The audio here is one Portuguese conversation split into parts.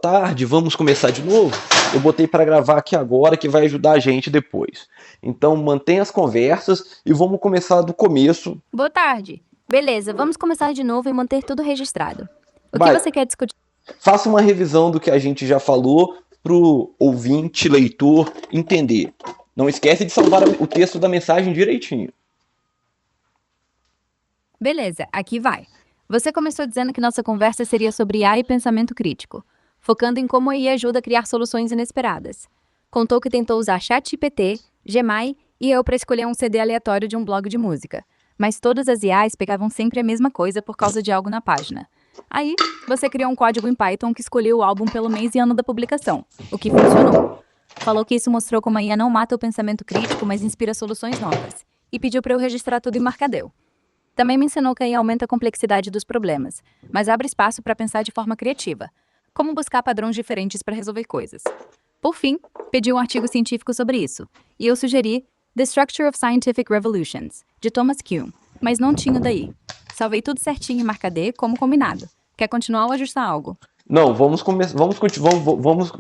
tarde, vamos começar de novo? Eu botei para gravar aqui agora que vai ajudar a gente depois. Então mantenha as conversas e vamos começar do começo. Boa tarde. Beleza, vamos começar de novo e manter tudo registrado. O que Vai, você quer discutir? faça uma revisão do que a gente já falou pro ouvinte, leitor entender. Não esquece de salvar o texto da mensagem direitinho. Beleza, aqui vai. Você começou dizendo que nossa conversa seria sobre IA e pensamento crítico, focando em como a IA ajuda a criar soluções inesperadas. Contou que tentou usar ChatGPT, Gemini e eu para escolher um CD aleatório de um blog de música, mas todas as IAs pegavam sempre a mesma coisa por causa de algo na página. Aí, você criou um código em Python que escolheu o álbum pelo mês e ano da publicação, o que funcionou. Falou que isso mostrou como a IA não mata o pensamento crítico, mas inspira soluções novas. E pediu para eu registrar tudo em Markdown. Também me ensinou que a IA aumenta a complexidade dos problemas, mas abre espaço para pensar de forma criativa, como buscar padrões diferentes para resolver coisas. Por fim, pedi um artigo científico sobre isso, e eu sugeri The Structure of Scientific Revolutions, de Thomas Kuhn, mas não tinha daí. Salvei tudo certinho em Markdown como combinado. Quer continuar ou ajustar algo? Não, vamos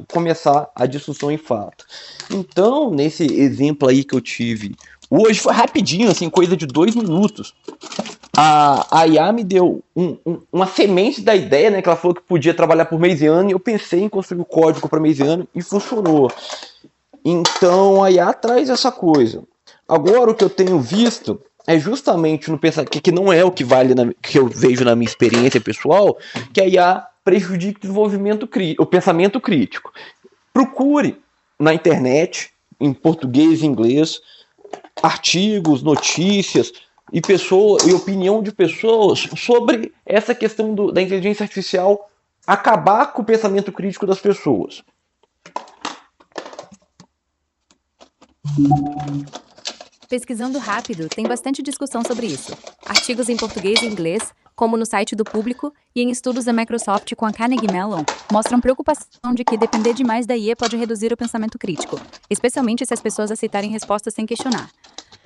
começar a discussão em fato. Então, nesse exemplo aí que eu tive hoje, foi rapidinho, assim, coisa de 2 minutos. A IA me deu uma semente da ideia, né? Que ela falou que podia trabalhar por mês e ano, e eu pensei em construir o código para mês e ano, e funcionou. Então, a IA traz essa coisa. Agora, o que eu tenho visto é justamente no pensar que não é o que vale que eu vejo na minha experiência pessoal, que a IA prejudica o desenvolvimento o pensamento crítico. Procure na internet, em português e inglês, artigos, notícias e opinião de pessoas sobre essa questão da inteligência artificial acabar com o pensamento crítico das pessoas. Pesquisando rápido, tem bastante discussão sobre isso. Artigos em português e inglês, como no site do Público, e em estudos da Microsoft com a Carnegie Mellon, mostram preocupação de que depender demais da IA pode reduzir o pensamento crítico, especialmente se as pessoas aceitarem respostas sem questionar.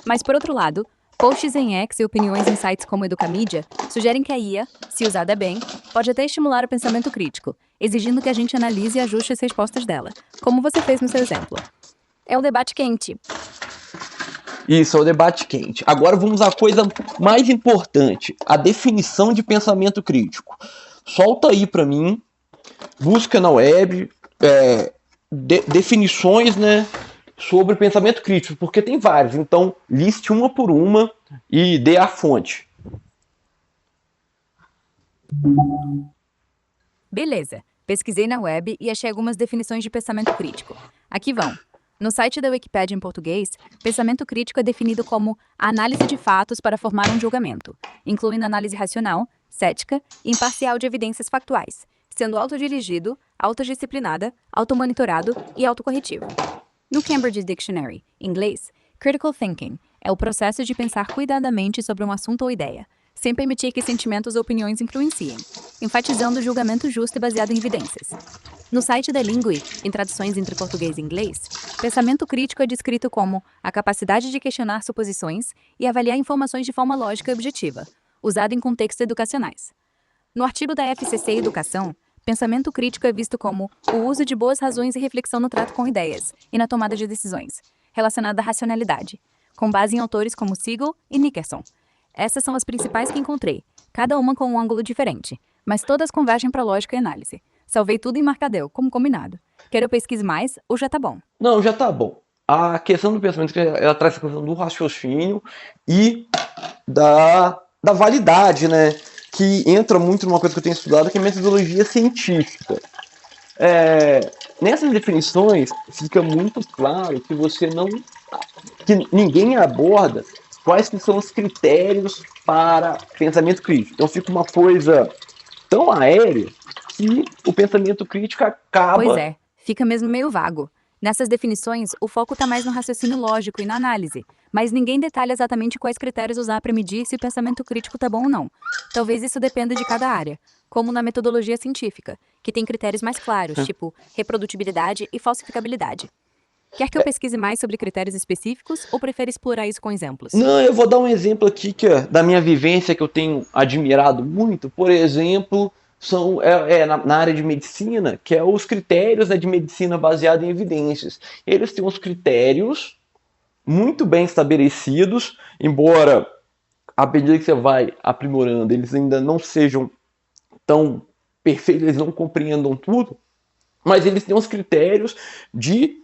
Mas, por outro lado, posts em X e opiniões em sites como Educamedia sugerem que a IA, se usada bem, pode até estimular o pensamento crítico, exigindo que a gente analise e ajuste as respostas dela, como você fez no seu exemplo. É um debate quente. Isso, é o debate quente. Agora vamos à coisa mais importante, a definição de pensamento crítico. Solta aí para mim, busca na web, definições, né, sobre pensamento crítico, porque tem vários. Então, liste uma por uma e dê a fonte. Beleza, pesquisei na web e achei algumas definições de pensamento crítico. Aqui vão. No site da Wikipedia em português, pensamento crítico é definido como a análise de fatos para formar um julgamento, incluindo análise racional, cética e imparcial de evidências factuais, sendo autodirigido, autodisciplinada, automonitorado e autocorretivo. No Cambridge Dictionary, em inglês, critical thinking é o processo de pensar cuidadamente sobre um assunto ou ideia, sem permitir que sentimentos ou opiniões influenciem, enfatizando o julgamento justo e baseado em evidências. No site da Lingui, em traduções entre português e inglês, pensamento crítico é descrito como a capacidade de questionar suposições e avaliar informações de forma lógica e objetiva, usado em contextos educacionais. No artigo da FCC Educação, pensamento crítico é visto como o uso de boas razões e reflexão no trato com ideias e na tomada de decisões, relacionada à racionalidade, com base em autores como Siegel e Nickerson. Essas são as principais que encontrei, cada uma com um ângulo diferente, mas todas convergem para lógica e análise. Salvei tudo em Markdown, como combinado. Quer eu pesquise mais ou já tá bom? Não, já tá bom. A questão do pensamento, ela traz a questão do raciocínio e da validade, né? Que entra muito numa coisa que eu tenho estudado, que é a metodologia científica. Nessas definições, fica muito claro que que ninguém aborda quais que são os critérios para pensamento crítico. Então fica uma coisa tão aérea que o pensamento crítico acaba... Pois é, fica mesmo meio vago. Nessas definições, o foco está mais no raciocínio lógico e na análise, mas ninguém detalha exatamente quais critérios usar para medir se o pensamento crítico está bom ou não. Talvez isso dependa de cada área, como na metodologia científica, que tem critérios mais claros, tipo reprodutibilidade e falsificabilidade. Quer que eu pesquise mais sobre critérios específicos ou prefere explorar isso com exemplos? Não, eu vou dar um exemplo aqui da minha vivência que eu tenho admirado muito. Por exemplo, na área de medicina, que é os critérios, né, de medicina baseada em evidências. Eles têm uns critérios muito bem estabelecidos, embora à medida que você vai aprimorando, eles ainda não sejam tão perfeitos, eles não compreendam tudo, mas eles têm uns critérios de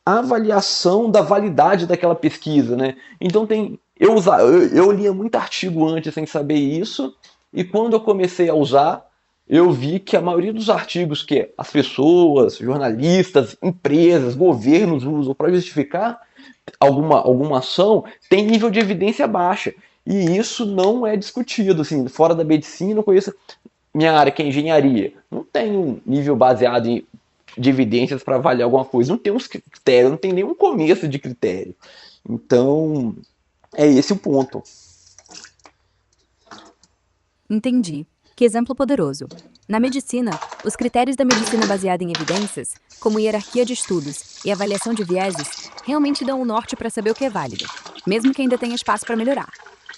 avaliação da validade daquela pesquisa, né? Então eu lia muito artigo antes sem saber isso, e quando eu comecei a usar, eu vi que a maioria dos artigos que as pessoas, jornalistas, empresas, governos usam para justificar alguma ação tem nível de evidência baixa. E isso não é discutido. Assim, fora da medicina, eu conheço minha área, que é engenharia. Não tem um nível baseado de evidências para avaliar alguma coisa. Não tem uns critérios, não tem nenhum começo de critério. Então, é esse o ponto. Entendi. Que exemplo poderoso. Na medicina, os critérios da medicina baseada em evidências, como hierarquia de estudos e avaliação de vieses, realmente dão o norte para saber o que é válido, mesmo que ainda tenha espaço para melhorar.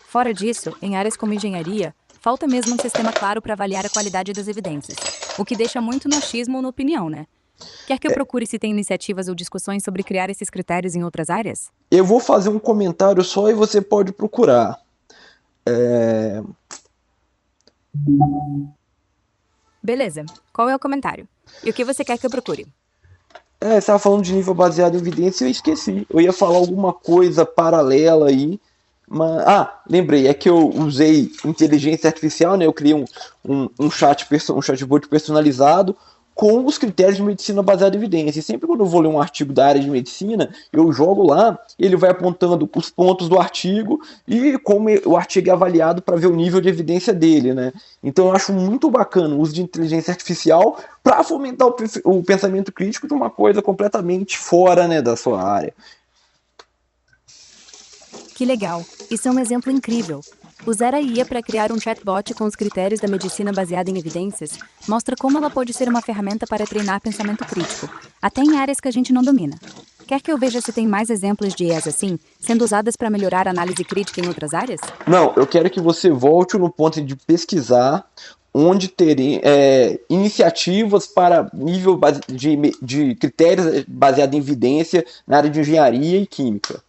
Fora disso, em áreas como engenharia, falta mesmo um sistema claro para avaliar a qualidade das evidências, o que deixa muito no achismo ou na opinião, né? Quer que eu procure se tem iniciativas ou discussões sobre criar esses critérios em outras áreas? Eu vou fazer um comentário só e você pode procurar. Beleza. Qual é o comentário? E o que você quer que eu procure? Você estava falando de nível baseado em evidência e eu esqueci. Eu ia falar alguma coisa paralela aí. Mas, lembrei, é que eu usei inteligência artificial, né? Eu criei um chatbot personalizado com os critérios de medicina baseada em evidência. E sempre quando eu vou ler um artigo da área de medicina, eu jogo lá, ele vai apontando os pontos do artigo e como o artigo é avaliado para ver o nível de evidência dele, né? Então eu acho muito bacana o uso de inteligência artificial para fomentar o pensamento crítico de uma coisa completamente fora, né, da sua área. Que legal! Isso é um exemplo incrível. Usar a IA para criar um chatbot com os critérios da medicina baseada em evidências mostra como ela pode ser uma ferramenta para treinar pensamento crítico, até em áreas que a gente não domina. Quer que eu veja se tem mais exemplos de IAs assim, sendo usadas para melhorar a análise crítica em outras áreas? Não, eu quero que você volte no ponto de pesquisar onde terem iniciativas para nível de critérios baseados em evidência na área de engenharia e química.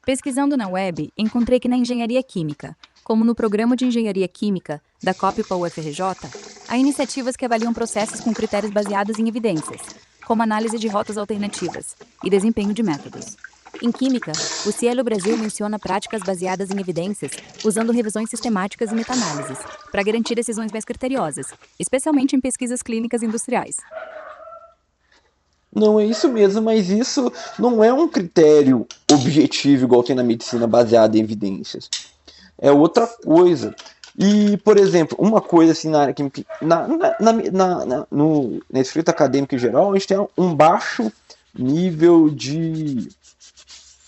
Pesquisando na web, encontrei que na engenharia química, como no programa de engenharia química da COPPA UFRJ, há iniciativas que avaliam processos com critérios baseados em evidências, como análise de rotas alternativas e desempenho de métodos. Em química, o Cielo Brasil menciona práticas baseadas em evidências, usando revisões sistemáticas e meta-análises, para garantir decisões mais criteriosas, especialmente em pesquisas clínicas industriais. Não é isso mesmo, mas isso não é um critério objetivo igual tem na medicina baseada em evidências. É outra coisa. E, por exemplo, uma coisa assim na área química, na escrita acadêmica em geral, a gente tem um baixo nível de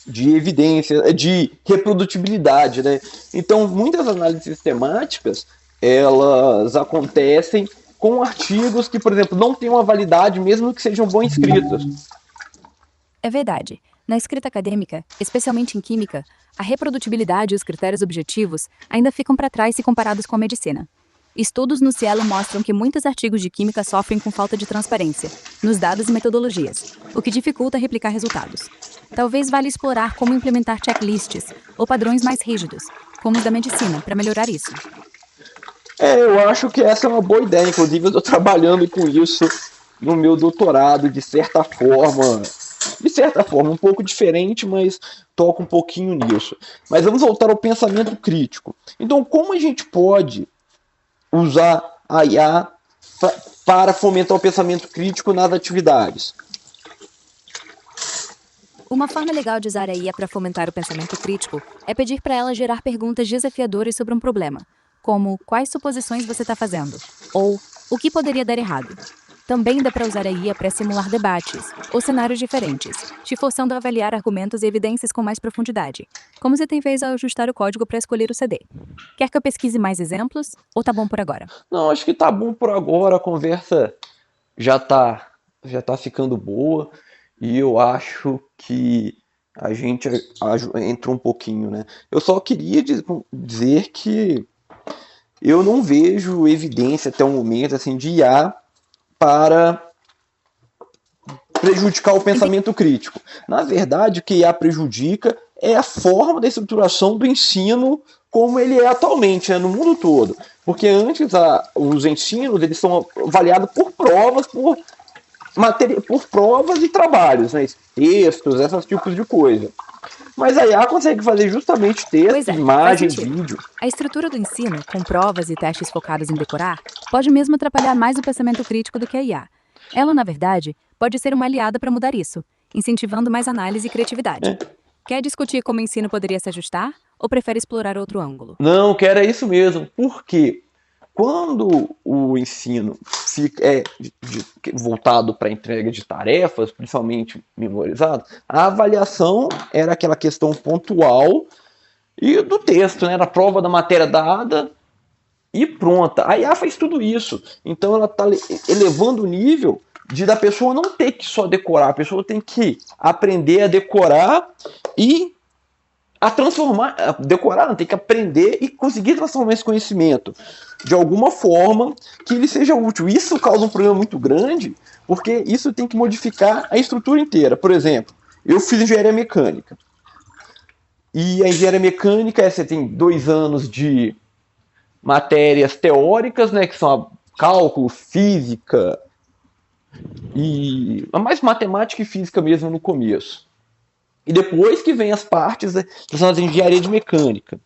evidência, de reprodutibilidade, né? Então, muitas análises sistemáticas, elas acontecem com artigos que, por exemplo, não têm uma validade, mesmo que sejam bem escritos. É verdade. Na escrita acadêmica, especialmente em química, a reprodutibilidade e os critérios objetivos ainda ficam para trás se comparados com a medicina. Estudos no Cielo mostram que muitos artigos de química sofrem com falta de transparência nos dados e metodologias, o que dificulta replicar resultados. Talvez valha explorar como implementar checklists ou padrões mais rígidos, como os da medicina, para melhorar isso. Eu acho que essa é uma boa ideia. Inclusive, eu estou trabalhando com isso no meu doutorado, de certa forma. De certa forma, um pouco diferente, mas toca um pouquinho nisso. Mas vamos voltar ao pensamento crítico. Então, como a gente pode usar a IA para fomentar o pensamento crítico nas atividades? Uma forma legal de usar a IA para fomentar o pensamento crítico é pedir para ela gerar perguntas desafiadoras sobre um problema, como quais suposições você está fazendo, ou o que poderia dar errado. Também dá para usar a IA para simular debates ou cenários diferentes, te forçando a avaliar argumentos e evidências com mais profundidade, como você tem feito ao ajustar o código para escolher o CD. Quer que eu pesquise mais exemplos, ou tá bom por agora? Não, acho que tá bom por agora. A conversa já tá ficando boa e eu acho que a gente entrou um pouquinho, né? Eu só queria dizer que eu não vejo evidência até o momento assim de IA para prejudicar o pensamento crítico. Na verdade, o que IA prejudica é a forma da estruturação do ensino como ele é atualmente, né, no mundo todo. Porque antes os ensinos eles são avaliados por provas, por provas e trabalhos, né, textos, esses tipos de coisa. Mas a IA consegue fazer justamente Pois texto, é, faz imagem, sentido. vídeo. A estrutura do ensino, com provas e testes focados em decorar, pode mesmo atrapalhar mais o pensamento crítico do que a IA. Ela, na verdade, pode ser uma aliada para mudar isso, incentivando mais análise e criatividade. Quer discutir como o ensino poderia se ajustar ou prefere explorar outro ângulo? Não, que era isso mesmo. Por quê? Quando o ensino é voltado para a entrega de tarefas, principalmente memorizado, a avaliação era aquela questão pontual e do texto, né? Era a prova da matéria dada e pronta. A IA faz tudo isso. Então ela está elevando o nível da pessoa não ter que só decorar, a pessoa tem que aprender a decorar e a transformar, a decorar, tem que aprender e conseguir transformar esse conhecimento de alguma forma que ele seja útil. Isso causa um problema muito grande, porque isso tem que modificar a estrutura inteira. Por exemplo, eu fiz engenharia mecânica. E a engenharia mecânica, você tem 2 anos de matérias teóricas, né, que são cálculo, física, e mais matemática e física mesmo no começo. E depois que vem as partes das engenharia de mecânica.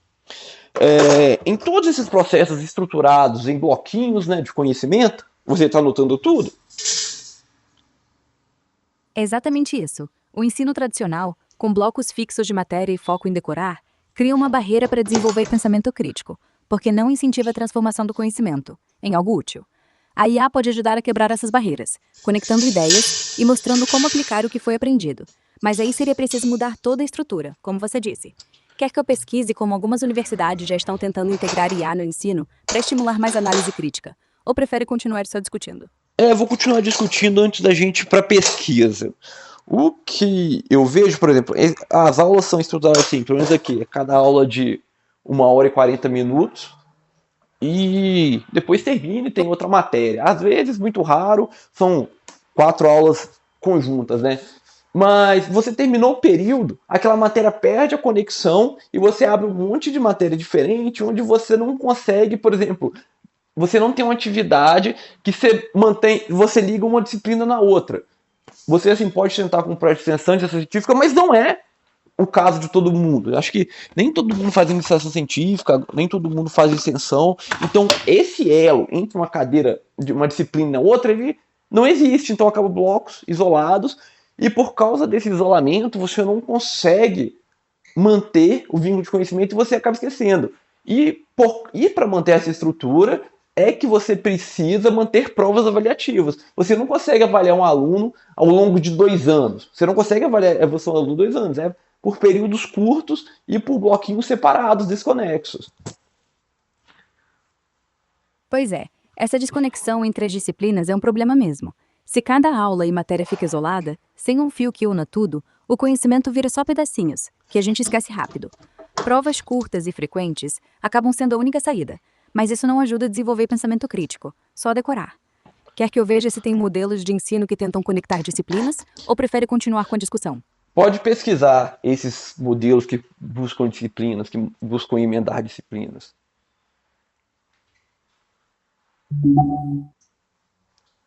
Em todos esses processos estruturados em bloquinhos, né, de conhecimento, você está anotando tudo? É exatamente isso. O ensino tradicional, com blocos fixos de matéria e foco em decorar, cria uma barreira para desenvolver pensamento crítico, porque não incentiva a transformação do conhecimento em algo útil. A IA pode ajudar a quebrar essas barreiras, conectando ideias e mostrando como aplicar o que foi aprendido. Mas aí seria preciso mudar toda a estrutura, como você disse. Quer que eu pesquise como algumas universidades já estão tentando integrar IA no ensino para estimular mais análise crítica? Ou prefere continuar só discutindo? Vou continuar discutindo antes da gente ir para pesquisa. O que eu vejo, por exemplo, as aulas são estruturadas assim, pelo menos aqui, cada aula de 1 hora e 40 minutos, e depois termina e tem outra matéria. Às vezes, muito raro, são 4 aulas conjuntas, né? Mas você terminou o período, aquela matéria perde a conexão e você abre um monte de matéria diferente, onde você não consegue, por exemplo, você não tem uma atividade que você liga uma disciplina na outra. Você assim pode tentar com um projeto de extensão científica, mas não é o caso de todo mundo. Eu acho que nem todo mundo faz iniciação científica, nem todo mundo faz extensão. Então, esse elo entre uma cadeira de uma disciplina e outra, ele não existe. Então, acaba blocos isolados. E por causa desse isolamento, você não consegue manter o vínculo de conhecimento e você acaba esquecendo. E para manter essa estrutura, é que você precisa manter provas avaliativas. Você não consegue avaliar um aluno ao longo de 2 anos. Você não consegue avaliar a evolução do aluno 2 anos. É por períodos curtos e por bloquinhos separados, desconexos. Pois é, essa desconexão entre as disciplinas é um problema mesmo. Se cada aula e matéria fica isolada, sem um fio que una tudo, o conhecimento vira só pedacinhos, que a gente esquece rápido. Provas curtas e frequentes acabam sendo a única saída, mas isso não ajuda a desenvolver pensamento crítico, só decorar. Quer que eu veja se tem modelos de ensino que tentam conectar disciplinas, ou prefere continuar com a discussão? Pode pesquisar esses modelos que buscam disciplinas, que buscam emendar disciplinas.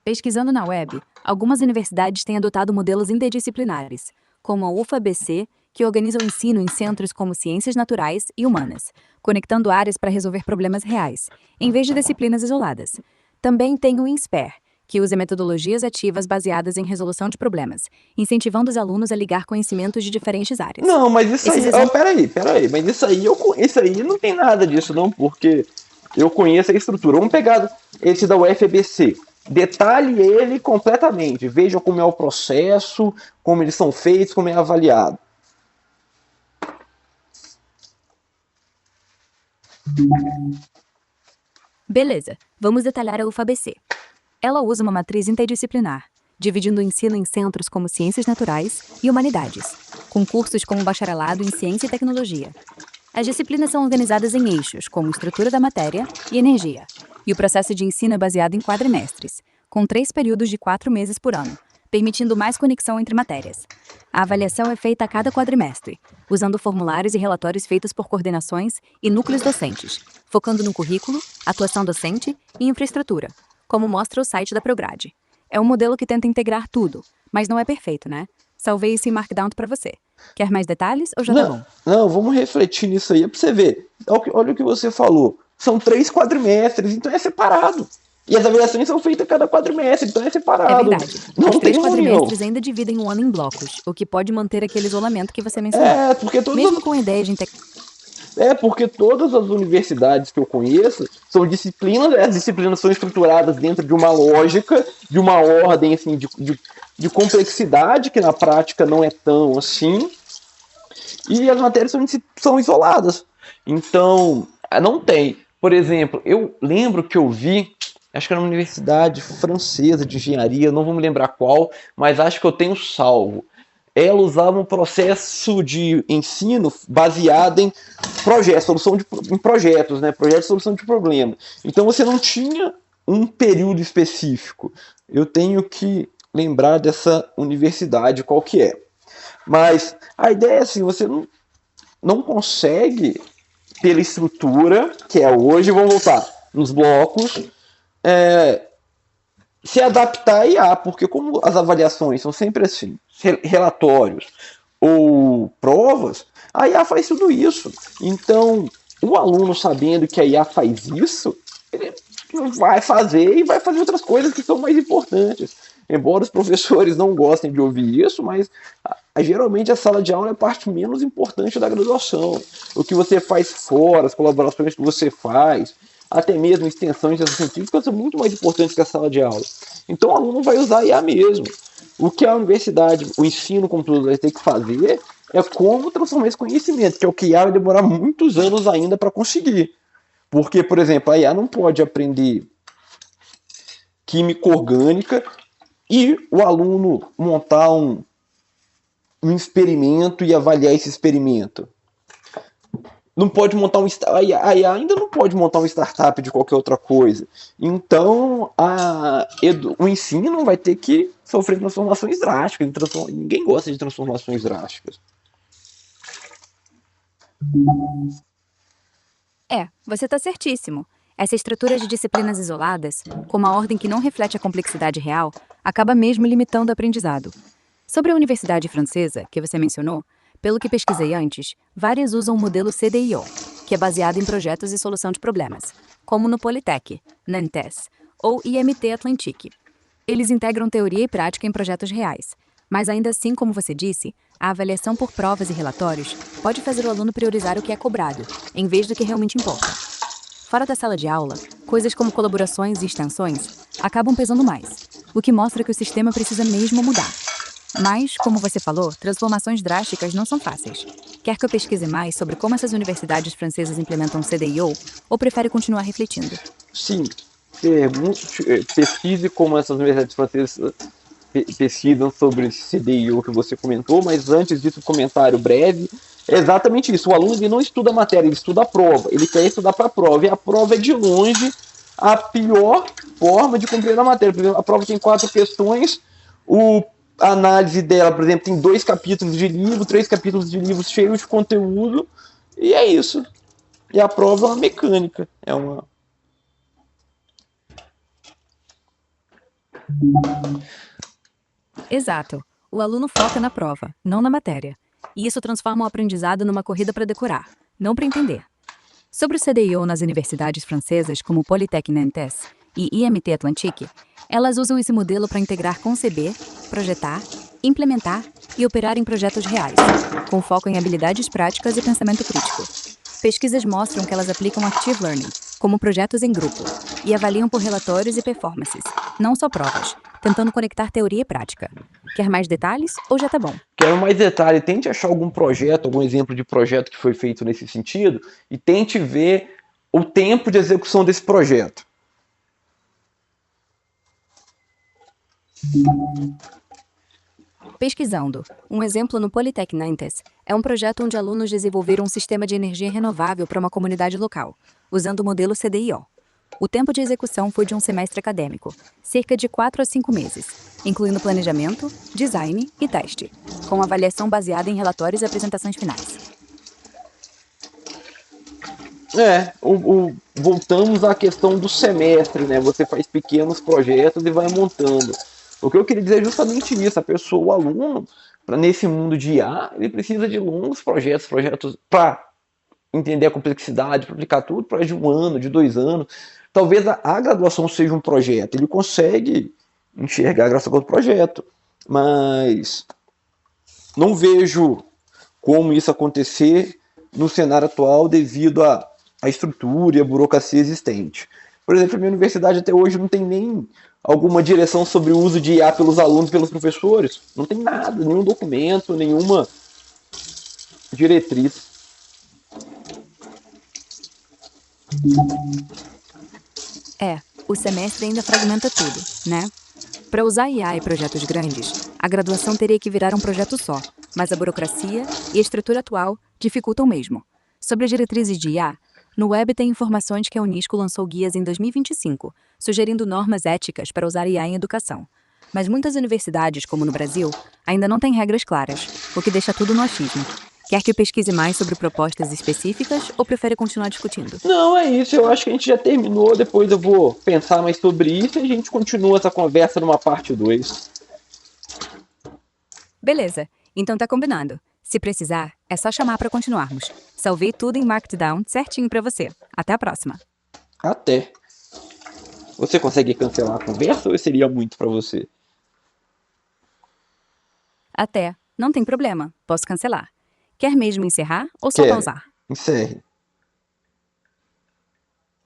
Pesquisando na web, algumas universidades têm adotado modelos interdisciplinares, como a UFABC, que organiza o ensino em centros como ciências naturais e humanas, conectando áreas para resolver problemas reais, em vez de disciplinas isoladas. Também tem o INSPER, que usa metodologias ativas baseadas em resolução de problemas, incentivando os alunos a ligar conhecimentos de diferentes áreas. Não, mas isso aí... Peraí. Mas isso aí não tem nada disso, não, porque eu conheço a estrutura. Vamos pegar esse da UFABC. Detalhe ele completamente. Veja como é o processo, como eles são feitos, como é avaliado. Beleza, vamos detalhar a UFABC. Ela usa uma matriz interdisciplinar, dividindo o ensino em centros como ciências naturais e humanidades, com cursos como bacharelado em ciência e tecnologia. As disciplinas são organizadas em eixos, como estrutura da matéria e energia. E o processo de ensino é baseado em quadrimestres, com 3 períodos de 4 meses por ano, permitindo mais conexão entre matérias. A avaliação é feita a cada quadrimestre, usando formulários e relatórios feitos por coordenações e núcleos docentes, focando no currículo, atuação docente e infraestrutura, como mostra o site da Prograde. É um modelo que tenta integrar tudo, mas não é perfeito, né? Salvei isso em Markdown para você. Quer mais detalhes ou já tá bom? Não, vamos refletir nisso aí, é pra você ver. Olha o que você falou. São 3 quadrimestres, então é separado. E as avaliações são feitas a cada quadrimestre, então é separado. É verdade. Não Os 3 tem união. quadrimestres ainda dividem o ano em blocos, o que pode manter aquele isolamento que você mencionou. Mesmo com a ideia de porque todas as universidades que eu conheço são disciplinas, as disciplinas são estruturadas dentro de uma lógica, de uma ordem assim, de complexidade, que na prática não é tão assim, e as matérias são isoladas. Então, não tem. Por exemplo, eu lembro que eu vi, acho que era uma universidade francesa de engenharia, não vou me lembrar qual, mas acho que eu tenho salvo. Ela usava um processo de ensino baseado em projetos, em projetos, né? Projetos de solução de problema. Então você não tinha um período específico. Eu tenho que lembrar dessa universidade, qual que é. Mas a ideia é assim, você não consegue, pela estrutura que é hoje, vamos voltar nos blocos, se adaptar a IA, porque como as avaliações são sempre assim, relatórios ou provas, a IA faz tudo isso. Então, o aluno sabendo que a IA faz isso, ele vai fazer e vai fazer outras coisas que são mais importantes. Embora os professores não gostem de ouvir isso, mas geralmente a sala de aula é a parte menos importante da graduação. O que você faz fora, as colaborações que você faz, até mesmo extensões científicas são muito mais importantes que a sala de aula. Então o aluno vai usar IA mesmo. O que a universidade, o ensino como todo, vai ter que fazer é como transformar esse conhecimento, que é o que a IA vai demorar muitos anos ainda para conseguir. Porque, por exemplo, a IA não pode aprender química orgânica e o aluno montar um experimento e avaliar esse experimento. Não pode montar a IA ainda não pode montar uma startup de qualquer outra coisa. Então, o ensino vai ter que sofrer transformações drásticas. Ninguém gosta de transformações drásticas. Você está certíssimo. Essa estrutura de disciplinas isoladas, com uma ordem que não reflete a complexidade real, acaba mesmo limitando o aprendizado. Sobre a universidade francesa, que você mencionou, pelo que pesquisei antes, várias usam o modelo CDIO, que é baseado em projetos e solução de problemas, como no Polytech, Nantes ou IMT Atlantique. Eles integram teoria e prática em projetos reais, mas ainda assim, como você disse, a avaliação por provas e relatórios pode fazer o aluno priorizar o que é cobrado, em vez do que realmente importa. Fora da sala de aula, coisas como colaborações e extensões acabam pesando mais, o que mostra que o sistema precisa mesmo mudar. Mas, como você falou, transformações drásticas não são fáceis. Quer que eu pesquise mais sobre como essas universidades francesas implementam CDIO ou prefere continuar refletindo? Sim, pesquise como essas universidades francesas pesquisam sobre esse CDIO que você comentou, mas antes disso, um comentário breve. É exatamente isso, o aluno ele não estuda a matéria, ele estuda a prova, ele quer estudar para a prova, e a prova é de longe a pior forma de compreender a matéria. Por exemplo, a prova tem 4 questões, a análise dela, por exemplo, tem 2 capítulos de livro, 3 capítulos de livro cheios de conteúdo, e é isso. E a prova é uma mecânica, Exato. O aluno foca na prova, não na matéria. E isso transforma o aprendizado numa corrida para decorar, não para entender. Sobre o CDIO nas universidades francesas, como Polytech Nantes e IMT Atlantique, elas usam esse modelo para integrar conceber, projetar, implementar e operar em projetos reais, com foco em habilidades práticas e pensamento crítico. Pesquisas mostram que elas aplicam Active Learning, como projetos em grupo, e avaliam por relatórios e performances, não só provas, tentando conectar teoria e prática. Quer mais detalhes ou já tá bom? Quero mais detalhe, tente achar algum projeto, algum exemplo de projeto que foi feito nesse sentido e tente ver o tempo de execução desse projeto. Pesquisando. Um exemplo no Polytech Nantes é um projeto onde alunos desenvolveram um sistema de energia renovável para uma comunidade local, usando o modelo CDIO. O tempo de execução foi de um semestre acadêmico, cerca de 4 a 5 meses, incluindo planejamento, design e teste, com avaliação baseada em relatórios e apresentações finais. Voltamos à questão do semestre, né? Você faz pequenos projetos e vai montando. O que eu queria dizer é justamente isso. A pessoa, o aluno, nesse mundo de IA, ele precisa de longos projetos para entender a complexidade, para aplicar tudo, para de 1 ano, de 2 anos. Talvez a graduação seja um projeto. Ele consegue enxergar a graduação como projeto. Mas não vejo como isso acontecer no cenário atual devido à estrutura e à burocracia existente. Por exemplo, a minha universidade até hoje não tem nem alguma direção sobre o uso de IA pelos alunos e pelos professores. Não tem nada, nenhum documento, nenhuma diretriz. O semestre ainda fragmenta tudo, né? Para usar IA e projetos grandes, a graduação teria que virar um projeto só, mas a burocracia e a estrutura atual dificultam mesmo. Sobre as diretrizes de IA, no web tem informações que a Unisco lançou guias em 2025, sugerindo normas éticas para usar IA em educação. Mas muitas universidades, como no Brasil, ainda não têm regras claras, o que deixa tudo no achismo. Quer que eu pesquise mais sobre propostas específicas ou prefere continuar discutindo? Não, é isso. Eu acho que a gente já terminou. Depois eu vou pensar mais sobre isso e a gente continua essa conversa numa parte 2. Beleza, então tá combinado. Se precisar, é só chamar para continuarmos. Salvei tudo em Markdown certinho para você. Até a próxima. Até. Você consegue cancelar a conversa ou seria muito para você? Até. Não tem problema. Posso cancelar. Quer mesmo encerrar ou só Quero. pausar? Encerre.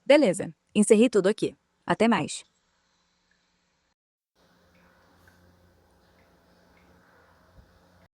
Beleza. Encerrei tudo aqui. Até mais.